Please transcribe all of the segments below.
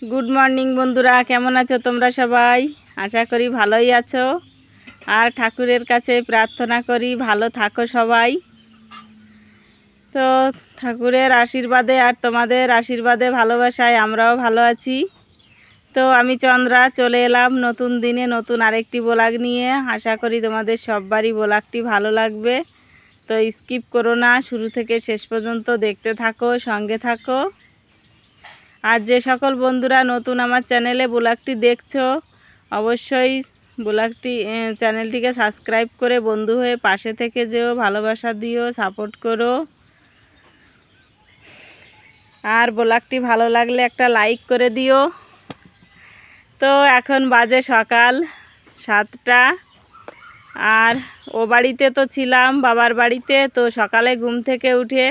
Good morning বন্ধুরা, কেমন আছো তোমরা সবাই? আশা করি ভালোই আছো। আর ঠাকুরের কাছে প্রার্থনা করি ভালো থাকো সবাই। তো ঠাকুরের আশীর্বাদে আর তোমাদের আশীর্বাদে ভালোবাসায় আমরাও ভালো আছি। তো আমি চন্দ্রা চলে এলাম নতুন দিনে নতুন আরেকটি ব্লগ নিয়ে। আশা করি তোমাদের সববারই ব্লগটি ভালো লাগবে। তো স্কিপ করো না, শুরু থেকে শেষ পর্যন্ত দেখতে থাকো, সঙ্গে থাকো। আর যে সকল বন্ধুরা নতুন আমার চ্যানেলে ব্লগটি দেখছো, অবশ্যই ব্লগটি চ্যানেলটিকে সাবস্ক্রাইব করে বন্ধু হয়ে পাশে থেকে যেও, ভালোবাসা দিও, সাপোর্ট করো। আর ব্লগটি ভালো লাগলে একটা লাইক করে দিও। তো এখন বাজে সকাল 7টা। আর ও বাড়িতে তো ছিলাম, বাবার বাড়িতে। তো সকালে ঘুম থেকে উঠে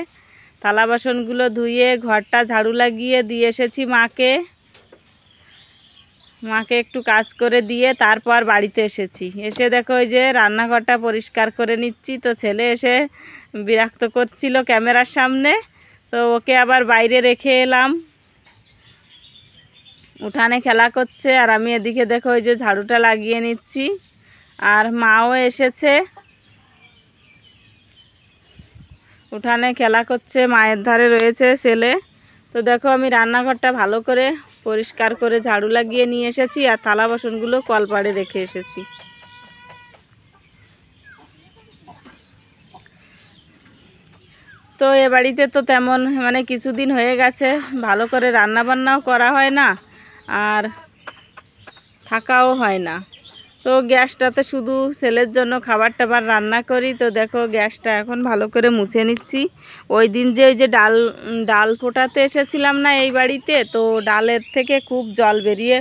থালা বাসনগুলো ধুয়ে ঘরটা ঝাড়ু লাগিয়ে দিয়ে এসেছি মাকে একটু কাজ করে দিয়ে তারপর বাড়িতে এসেছি। এসে দেখো ওই যে রান্নাঘরটা পরিষ্কার করে নিচ্ছি। তো ছেলে এসে বিরক্ত করছিল ক্যামেরার সামনে, তো ওকে আবার বাইরে রেখে এলাম। উঠানে খেলা করছে আর আমি এদিকে দেখো ওই যে ঝাড়ুটা লাগিয়ে নিচ্ছি। আর মাও এসেছে, উঠানে খেলা করছে, মায়ের ধারে রয়েছে ছেলে। তো দেখো আমি রান্নাঘরটা ভালো করে পরিষ্কার করে ঝাড়ু লাগিয়ে নিয়ে এসেছি আর থালা বাসনগুলো কলপাড়ে রেখে এসেছি। তো এ বাড়িতে তো তেমন কিছুদিন হয়ে গেছে ভালো করে রান্না বান্নাও করা হয় না আর থাকাও হয় না। তো গ্যাসটাতে শুধু ছেলের জন্য খাবার টাবার রান্না করি। তো দেখো গ্যাসটা এখন ভালো করে মুছে নিচ্ছি। ওই দিন যে ডাল ফোটাতে এসেছিলাম না এই বাড়িতে, তো ডালের থেকে খুব জল বেরিয়ে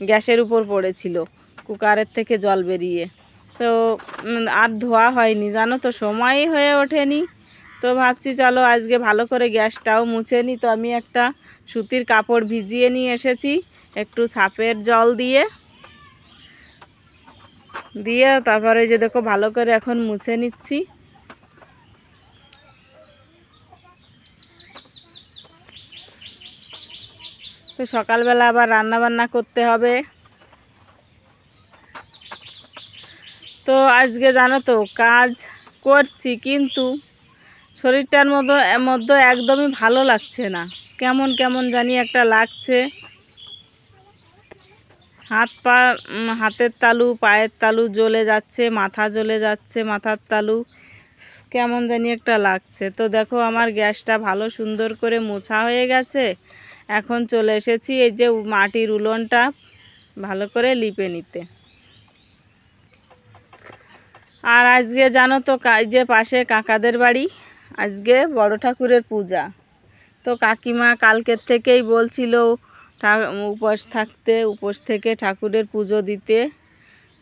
গ্যাসের উপর পড়েছিল, কুকারের থেকে জল বেরিয়ে। তো আর ধোয়া হয়নি, জানো তো, সময়ই হয়ে ওঠেনি। তো ভাবছি চলো আজকে ভালো করে গ্যাসটাও মুছে নিই। তো আমি একটা সুতির কাপড় ভিজিয়ে নিয়ে এসেছি একটু সার্ফের জল দিয়ে তারপরে যে দেখো ভালো করে এখন মুছে নিচ্ছি। তো সকালবেলা আবার রান্না বান্না করতে হবে। তো আজকে জানো তো কাজ করছি কিন্তু শরীরটার মধ্যে একদমই ভালো লাগছে না, কেমন কেমন জানি একটা লাগছে। হাতের তালু, পায়ের তালু জ্বলে যাচ্ছে, মাথা জ্বলে যাচ্ছে, মাথার তালু কেমন জানি একটা লাগছে। তো দেখো আমার গ্যাসটা ভালো সুন্দর করে মোছা হয়ে গেছে। এখন চলে এসেছি এই যে মাটির উলনটা ভালো করে লিপে নিতে। আর আজকে জানো তো যে পাশে কাকাদের বাড়ি আজকে বড় ঠাকুরের পূজা। তো কাকিমা কালকের থেকেই বলছিল উপোস থেকে ঠাকুরের পুজো দিতে।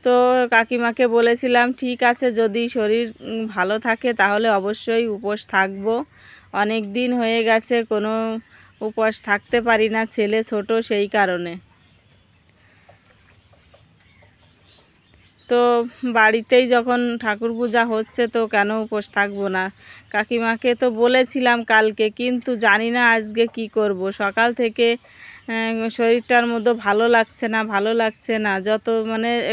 তো কাকিমাকে বলেছিলাম ঠিক আছে, যদি শরীর ভালো থাকে তাহলে অবশ্যই উপোস থাকবো। অনেক দিন হয়ে গেছে কোনো উপোস থাকতে পারি না, ছেলে ছোট সেই কারণে। তো বাড়িতেই যখন ঠাকুর পূজা হচ্ছে তো কেন উপোস থাকবো না। কাকিমাকে তো বলেছিলাম কালকে, কিন্তু জানি না আজকে কি করব। সকাল থেকে শরীরটার মধ্যে ভালো লাগছে না। যত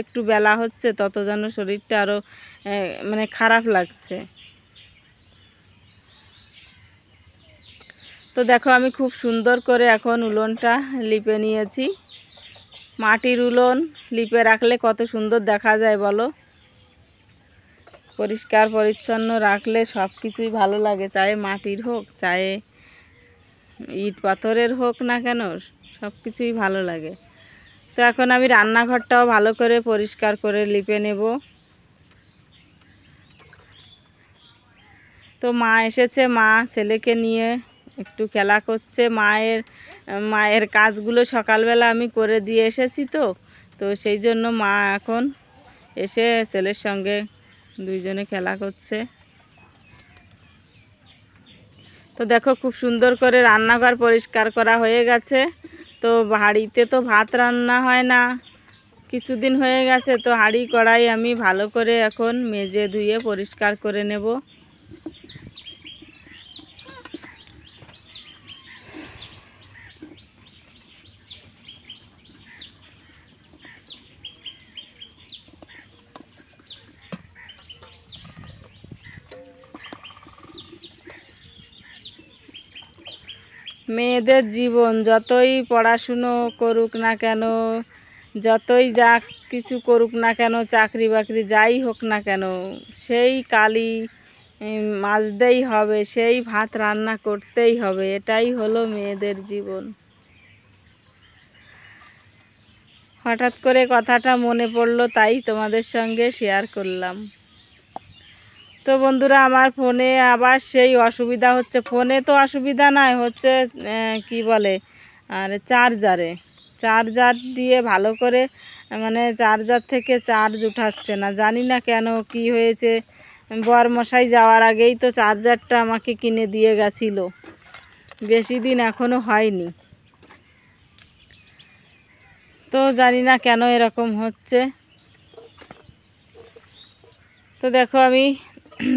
একটু বেলা হচ্ছে তত যেন শরীরটা আরও খারাপ লাগছে। তো দেখো আমি খুব সুন্দর করে এখন উলনটা লিপে নিয়েছি। মাটির উলন লিপে রাখলে কত সুন্দর দেখা যায় বলো। পরিষ্কার পরিচ্ছন্ন রাখলে সব কিছুই ভালো লাগে, চাहे মাটির হোক চাहे ইট পাথরের হোক না কেন, সব কিছুই ভালো লাগে। তো এখন আমি রান্নাঘরটাও ভালো করে পরিষ্কার করে লিপে নেব। তো মা এসেছে, মা ছেলেকে নিয়ে একটু খেলা করছে। মায়ের কাজগুলো সকালবেলা আমি করে দিয়ে এসেছি। তো সেই জন্য মা এখন এসে ছেলের সঙ্গে দুইজনে খেলা করছে। তো দেখো খুব সুন্দর করে রান্নাঘর পরিষ্কার করা হয়ে গেছে। তো হাঁড়িতে তো ভাত রান্না হয় না, কিছুদিন হয়ে গেছে। তো হাঁড়ি কড়াই আমি ভালো করে এখন মেজে ধুয়ে পরিষ্কার করে নেব। মেয়েদের জীবন যতই পড়াশুনো করুক না কেন, যতই যা কিছু করুক না কেন, চাকরি বাকরি যাই হোক না কেন, সেই কালি মাজতেই হবে, সেই ভাত রান্না করতেই হবে। এটাই হলো মেয়েদের জীবন। হঠাৎ করে কথাটা মনে পড়লো, তাই তোমাদের সঙ্গে শেয়ার করলাম। তো বন্ধুরা, আমার ফোনে আবার সেই অসুবিধা হচ্ছে। ফোনে তো অসুবিধা নয়, হচ্ছে কি বলে, আর চার্জার দিয়ে ভালো করে, মানে চার্জার থেকে চার্জ উঠাচ্ছে না। জানি না কেন, কি হয়েছে। বরমশাই যাওয়ার আগেই তো চার্জারটা আমাকে কিনে দিয়ে গেছিল, বেশি দিন এখনও হয়নি। তো জানি না কেন এরকম হচ্ছে। তো দেখো, আমি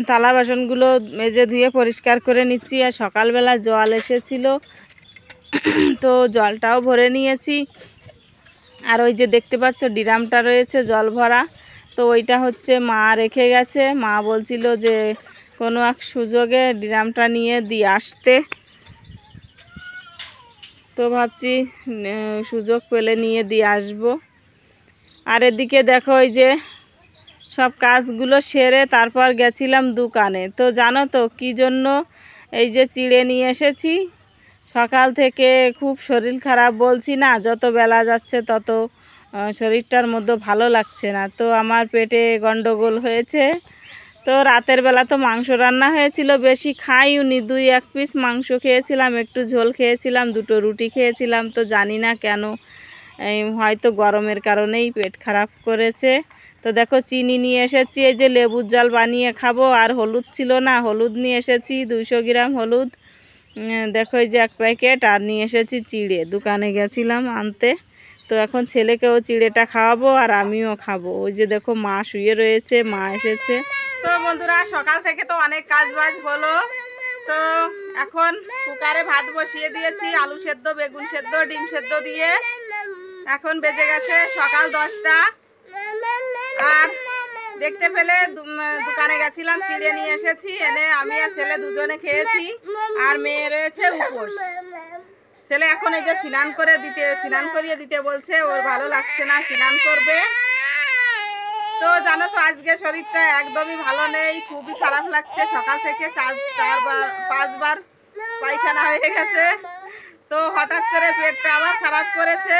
থালা বাসনগুলো মেজে ধুয়ে পরিষ্কার করে নিচ্ছি। আর সকালবেলা জল এসেছিল, তো জলটাও ভরে নিয়েছি। আর ওই যে দেখতে পাচ্ছ ড্রামটা রয়েছে জল ভরা, তো ওইটা হচ্ছে মা রেখে গেছে। মা বলছিল যে কোনো এক সুযোগে ড্রামটা নিয়ে দিয়ে আসতে, তো ভাবছি সুযোগ পেলে নিয়ে দিয়ে আসবো। আর এদিকে দেখো, ওই যে সব কাজগুলো সেরে তারপর গেছিলাম দোকানে। তো জানো তো কী জন্য? এই যে চিড়ে নিয়ে এসেছি। সকাল থেকে খুব শরীর খারাপ, বলছি না, যত বেলা যাচ্ছে তত শরীরটার মধ্যে ভালো লাগছে না। তো আমার পেটে গন্ডগোল হয়েছে। তো রাতের বেলা তো মাংস রান্না হয়েছিল, বেশি খাইনি, 2-1 পিস মাংস খেয়েছিলাম, একটু ঝোল খেয়েছিলাম, 2টো রুটি খেয়েছিলাম। তো জানি না কেন, হয়তো গরমের কারণেই পেট খারাপ করেছে। তো দেখো, চিনি নিয়ে এসেছি, এই যে লেবুর জল বানিয়ে খাবো। আর হলুদ ছিল না, হলুদ নিয়ে এসেছি 200 গ্রাম হলুদ। দেখো, এই যে 1 প্যাকেট। আর নিয়ে এসেছি চিড়ে, দোকানে গেছিলাম আনতে। তো এখন ছেলেকেও চিড়েটা খাওয়াবো আর আমিও খাবো। ওই যে দেখো, মা শুয়ে রয়েছে, মা এসেছে। তো বন্ধুরা, সকাল থেকে তো অনেক কাজ বাজ হলো। তো এখন কুকারে ভাত বসিয়ে দিয়েছি, আলু সেদ্ধ, বেগুন সেদ্ধ, ডিম সেদ্ধ দিয়ে। এখন বেজে গেছে সকাল 10টা। আর দেখতে পেলে দোকানে গেছিলাম, চিড়ে নিয়ে এসেছি, এনে আমি আর ছেলে দুজনে খেয়েছি। আর মেয়ে রয়েছে উপোস। ছেলে এখন এই যে স্নান করিয়ে দিতে বলছে, ওর ভালো লাগছে না, স্নান করবে। তো জানো তো, আজকে শরীরটা একদমই ভালো নেই, খুবই খারাপ লাগছে। সকাল থেকে 5বার পায়খানা হয়ে গেছে। তো হঠাৎ করে পেটটা আবার খারাপ করেছে,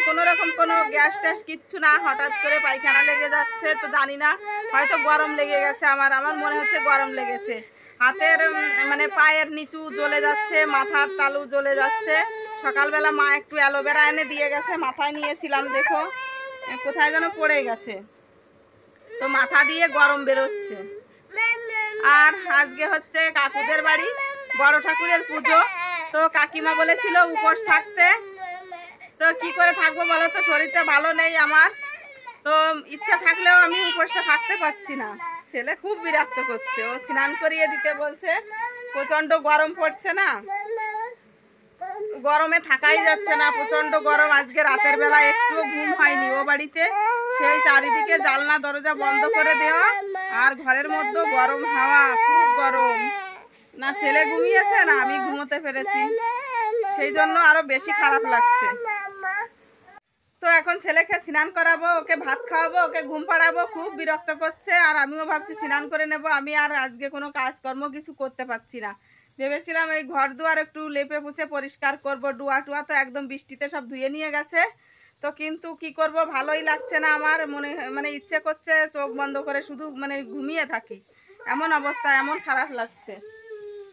কোনো রকম কোনো গ্যাস ট্যাস কিচ্ছু না, হঠাৎ করে পায়খানা লেগে যাচ্ছে। তো জানি না, হয়তো গরম লেগে গেছে। আমার মনে হচ্ছে গরম লেগেছে। হাতের পায়ের নিচু জ্বলে যাচ্ছে, মাথার তালু জ্বলে যাচ্ছে। সকালবেলা মা একটু অ্যালোভেরা এনে দিয়ে গেছে, মাথায় নিয়েছিলাম, দেখো কোথায় যেন পড়ে গেছে। তো মাথা দিয়ে গরম বেরোচ্ছে। আর আজকে হচ্ছে কাকুদের বাড়ি বড় ঠাকুরের পুজো। তো কাকিমা বলেছিল উপোস থাকতে। তো কি করে থাকবো বলো তো, শরীরটা ভালো নেই আমার। তো ইচ্ছা থাকলেও আমি উপোসটা থাকতে পারছি না। ছেলে খুব বিরক্ত করছে, ও স্নান করিয়ে দিতে বলছে। প্রচণ্ড গরম পড়ছে না, গরমে থাকাই যাচ্ছে না, প্রচণ্ড গরম। আজকে রাতের বেলা একটুও ঘুম হয়নি ও বাড়িতে। সেই চারিদিকে জানলা দরজা বন্ধ করে দেওয়া, আর ঘরের মধ্যে গরম হাওয়া, খুব গরম। না ছেলে ঘুমিয়েছে না আমি ঘুমোতে পেরেছি, সেই জন্য আরো বেশি খারাপ লাগছে। তো এখন ছেলেকে স্নান করাবো, ওকে ভাত খাওয়াবো, ওকে ঘুম পাড়াবো, খুব বিরক্ত করছে। আর আমিও ভাবছি স্নান করে নেব। আমি আর আজকে কোনো কাজকর্ম কিছু করতে পারছি না। ভেবেছিলাম এই ঘর দুয়ার একটু লেপে পুছে পরিষ্কার করব, ডুয়া টুয়া তো একদম বৃষ্টিতে সব ধুয়ে নিয়ে গেছে। তো কিন্তু কি করব, ভালোই লাগছে না আমার। ইচ্ছে করছে চোখ বন্ধ করে শুধু ঘুমিয়ে থাকি, এমন অবস্থা, এমন খারাপ লাগছে।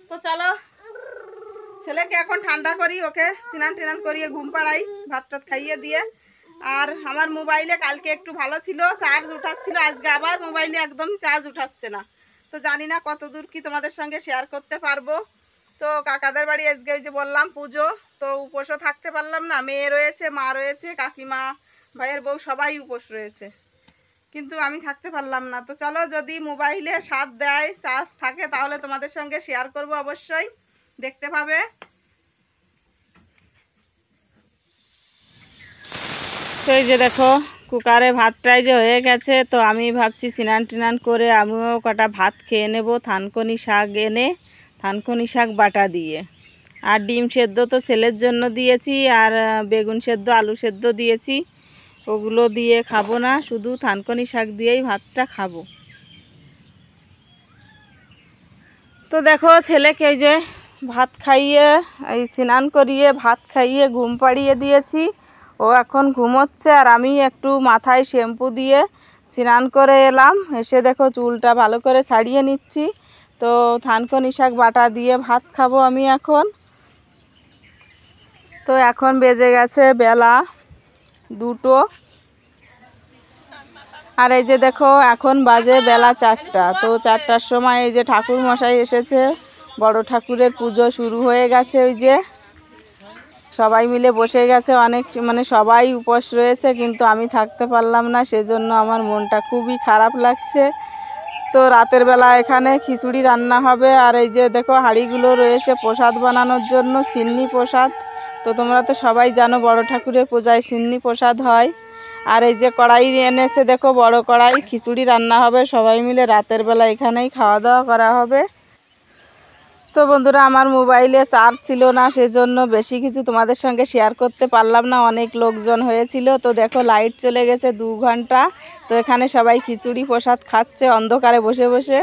তো চলো ছেলেকে এখন ঠান্ডা করি, ওকে স্নান টিনান করিয়ে ঘুম পাড়াই, ভাত টাত খাইয়ে দিয়ে। আর আমার মোবাইলে কালকে একটু ভালো ছিল, চার্জ উঠাচ্ছিল, আজকে আবার মোবাইলে একদম চার্জ উঠাচ্ছে না। তো জানি না কতদূর কি তোমাদের সঙ্গে শেয়ার করতে পারবো। তো কাকাদের বাড়ি আজকে ওই যে বললাম পুজো, তো উপোসও থাকতে পারলাম না। মেয়ে রয়েছে, মা রয়েছে, কাকিমা, ভাইয়ের বউ সবাই উপোস রয়েছে, কিন্তু আমি থাকতে পারলাম না। তো চলো, যদি মোবাইলে সাথ দেয়, চার্জ থাকে, তাহলে তোমাদের সঙ্গে শেয়ার করব, অবশ্যই দেখতে পাবে। তো এই যে দেখো, কুকারে ভাতটাই যে হয়ে গেছে। তো আমি ভাবছি স্নান টিনান করে আমিও কটা ভাত খেয়ে নেব, থানকুনি শাক এনে, থানকুনি শাক বাটা দিয়ে। আর ডিম সেদ্ধ তো ছেলের জন্য দিয়েছি, আর বেগুন সেদ্ধ আলু সেদ্ধ দিয়েছি। ওগুলো দিয়ে খাবো না, শুধু থানকুনি শাক দিয়েই ভাতটা খাবো। তো দেখো ছেলেকে এই যে ভাত খাইয়ে, এই স্নান করিয়ে ভাত খাইয়ে ঘুম পাড়িয়ে দিয়েছি। ও এখন ঘুমোচ্ছে, আর আমি একটু মাথায় শ্যাম্পু দিয়ে স্নান করে এলাম। এসে দেখো চুলটা ভালো করে ছাড়িয়ে নিচ্ছি। তো থানকুনি শাক বাটা দিয়ে ভাত খাবো আমি এখন। তো এখন বেজে গেছে বেলা 2টো, আর এই যে দেখো এখন বাজে বেলা 4টা। তো 4টার সময় এই যে ঠাকুর মশাই এসেছে, বড় ঠাকুরের পুজো শুরু হয়ে গেছে। ওই যে সবাই মিলে বসে গেছে, অনেক মানে সবাই উপোস রয়েছে, কিন্তু আমি থাকতে পারলাম না, সেজন্য আমার মনটা খুবই খারাপ লাগছে। তো রাতের বেলা এখানে খিচুড়ি রান্না হবে, আর এই যে দেখো হাঁড়িগুলো রয়েছে প্রসাদ বানানোর জন্য, সিন্নি প্রসাদ। তো তোমরা তো সবাই জানো বড় ঠাকুরের পূজায় সিন্নি প্রসাদ হয়। আর এই যে কড়াই এনেছে দেখো, বড় কড়াই, খিচুড়ি রান্না হবে, সবাই মিলে রাতের বেলা এখানেই খাওয়া দাওয়া করা হবে। তো বন্ধুরা আমার মোবাইলে চার্জ ছিল না, সেজন্য বেশি কিছু তোমাদের সঙ্গে শেয়ার করতে পারলাম না, অনেক লোকজন হয়েছিল। তো দেখো লাইট চলে গেছে 2 ঘন্টা। তো এখানে সবাই খিচুড়ি প্রসাদ খাচ্ছে অন্ধকারে বসে বসে।